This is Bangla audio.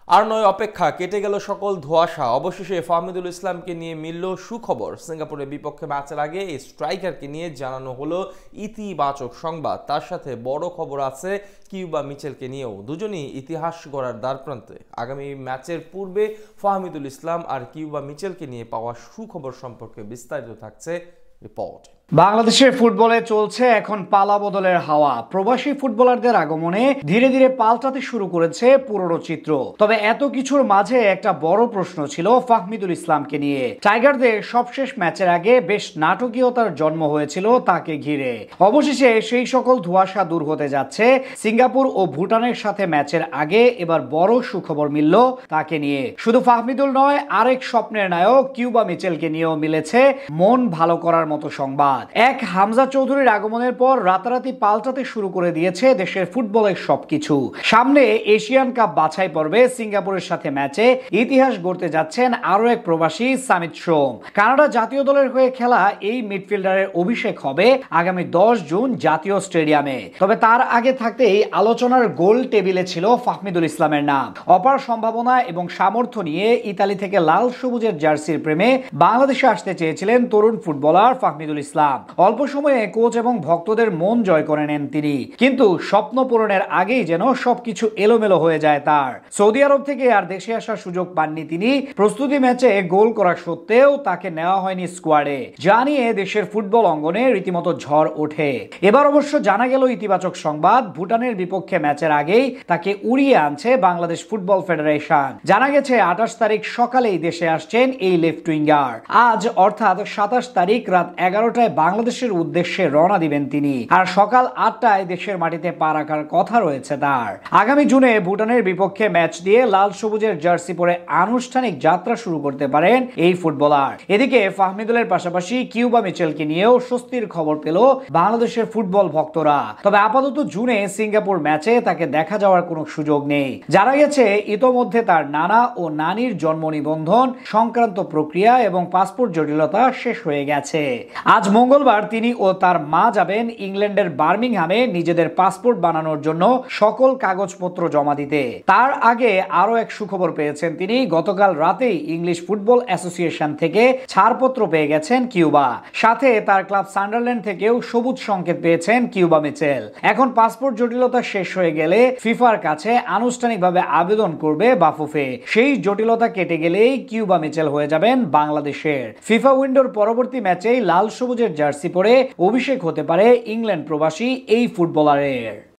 আর নয় অপেক্ষা, কেটে গেল সকল ধোঁয়াশা। অবশেষে ফাহমিদুল ইসলামকে নিয়ে মিলল সুখবর। সিঙ্গাপুরের বিপক্ষে ম্যাচের আগে এই স্ট্রাইকারকে নিয়ে জানানো হলো ইতিবাচক সংবাদ। তার সাথে বড় খবর আছে কিউবা মিচেলকে নিয়েও। দুজনই ইতিহাস গড়ার দ্বারপ্রান্তে। আগামী ম্যাচের পূর্বে ফাহমিদুল ইসলাম আর কিউবা মিচেলকে নিয়ে পাওয়া সুখবর সম্পর্কে বিস্তারিত থাকছে রিপোর্ট। বাংলাদেশের ফুটবলে চলছে এখন পালা বদলের হাওয়া। প্রবাসী ফুটবলারদের আগমনে ধীরে ধীরে পাল্টাতে শুরু করেছে পুরনো চিত্র। তবে এত কিছুর মাঝে একটা বড় প্রশ্ন ছিল ফাহমিদুল ইসলামকে নিয়ে। টাইগারদের সবশেষ ম্যাচের আগে বেশ নাটকীয়তার জন্ম হয়েছিল তাকে ঘিরে। অবশেষে সেই সকল ধোঁয়াশা দূর হতে যাচ্ছে। সিঙ্গাপুর ও ভুটানের সাথে ম্যাচের আগে এবার বড় সুখবর মিলল তাকে নিয়ে। শুধু ফাহমিদুল নয়, আরেক স্বপ্নের নায়ক কিউবা মিচেলকে নিয়েও মিলেছে মন ভালো করার মতো সংবাদ। এক হামজা চৌধুরীর আগমনের পর রাতারাতি পাল্টাতে শুরু করে দিয়েছে দেশের ফুটবলের সবকিছু। সামনে এশিয়ান কাপ বাছাই পর্বে সিঙ্গাপুরের সাথে ম্যাচে ইতিহাস গড়তে যাচ্ছেন আরো এক প্রবাসী সামিত সোম। কানাডা জাতীয় দলের হয়ে খেলা এই মিডফিল্ডারের অভিষেক হবে আগামী 10 জুন জাতীয় স্টেডিয়ামে। তবে তার আগে থাকতেই আলোচনার গোল টেবিলে ছিল ফাহমিদুল ইসলামের নাম। অপার সম্ভাবনা এবং সামর্থ্য নিয়ে ইতালি থেকে লাল সবুজের জার্সির প্রেমে বাংলাদেশে আসতে চেয়েছিলেন তরুণ ফুটবলার ফাহমিদুল ইসলাম। অল্প সময়ে কোচ এবং ভক্তদের মন জয় করে নেন তিনি, কিন্তু স্বপ্ন পূরণের আগেই যেন সবকিছু এলোমেলো হয়ে যায় তার। সৌদি আরব থেকে আর দেশে আসার সুযোগ পাননি তিনি। প্রস্তুতি ম্যাচে গোল করা সত্ত্বেও তাকে নেওয়া হয়নি স্কোয়াডে, যা নিয়ে দেশের ফুটবল অঙ্গনে রীতিমতো ঝড় ওঠে। এবার অবশ্য জানা গেল ইতিবাচক সংবাদ। ভুটানের বিপক্ষে ম্যাচের আগেই তাকে উড়িয়ে আনছে বাংলাদেশ ফুটবল ফেডারেশন। জানা গেছে 28 তারিখ সকালেই দেশে আসছেন এই লেফট উইঙ্গার। আজ অর্থাৎ 27 তারিখ রাত 11টায় বাংলাদেশের উদ্দেশ্যে রওনা দিবেন তিনি। আর সকাল 8টায় দেশের মাটিতে পা রাখার কথা রয়েছে তার। আগামী জুনে ভুটানের বিপক্ষে ম্যাচ দিয়ে লাল সবুজের জার্সি পরে আনুষ্ঠানিক যাত্রা শুরু করতে পারেন এই ফুটবলার। এদিকে ফাহমিদুলের পাশাপাশি কিউবা মিচেলকে নিয়েও স্বস্তির খবর পেল বাংলাদেশের ফুটবল ভক্তরা। তবে আপাতত জুনে সিঙ্গাপুর ম্যাচে তাকে দেখা যাওয়ার কোনো সুযোগ নেই। জানা গেছে ইতোমধ্যে তার নানা ও নানির জন্ম নিবন্ধন সংক্রান্ত প্রক্রিয়া এবং পাসপোর্ট জটিলতা শেষ হয়ে গেছে। আজ মঙ্গলবার তিনি ও তার মা যাবেন ইংল্যান্ডের বার্মিংহামে নিজেদের পাসপোর্ট বানানোর জন্য সকল কাগজপত্র জমা দিতে। তার আগে আরো এক সুখবর পেয়েছেন তিনি। গতকাল রাতেই ইংলিশ ফুটবল অ্যাসোসিয়েশন থেকে ছাড়পত্র পেয়ে গেছেন কিউবা। সাথে তার ক্লাব সান্ডারল্যান্ড থেকেও সবুজ সংকেত পেয়েছেন কিউবা মিচেল। এখন পাসপোর্ট জটিলতা শেষ হয়ে গেলে ফিফার কাছে আনুষ্ঠানিকভাবে আবেদন করবে বাফুফে। সেই জটিলতা কেটে গেলেই কিউবা মিচেল হয়ে যাবেন বাংলাদেশের। ফিফা উইন্ডোর পরবর্তী ম্যাচেই লাল সবুজের জার্সি পরে অভিষেক হতে পারে ইংল্যান্ড প্রবাসী এই ফুটবলারের।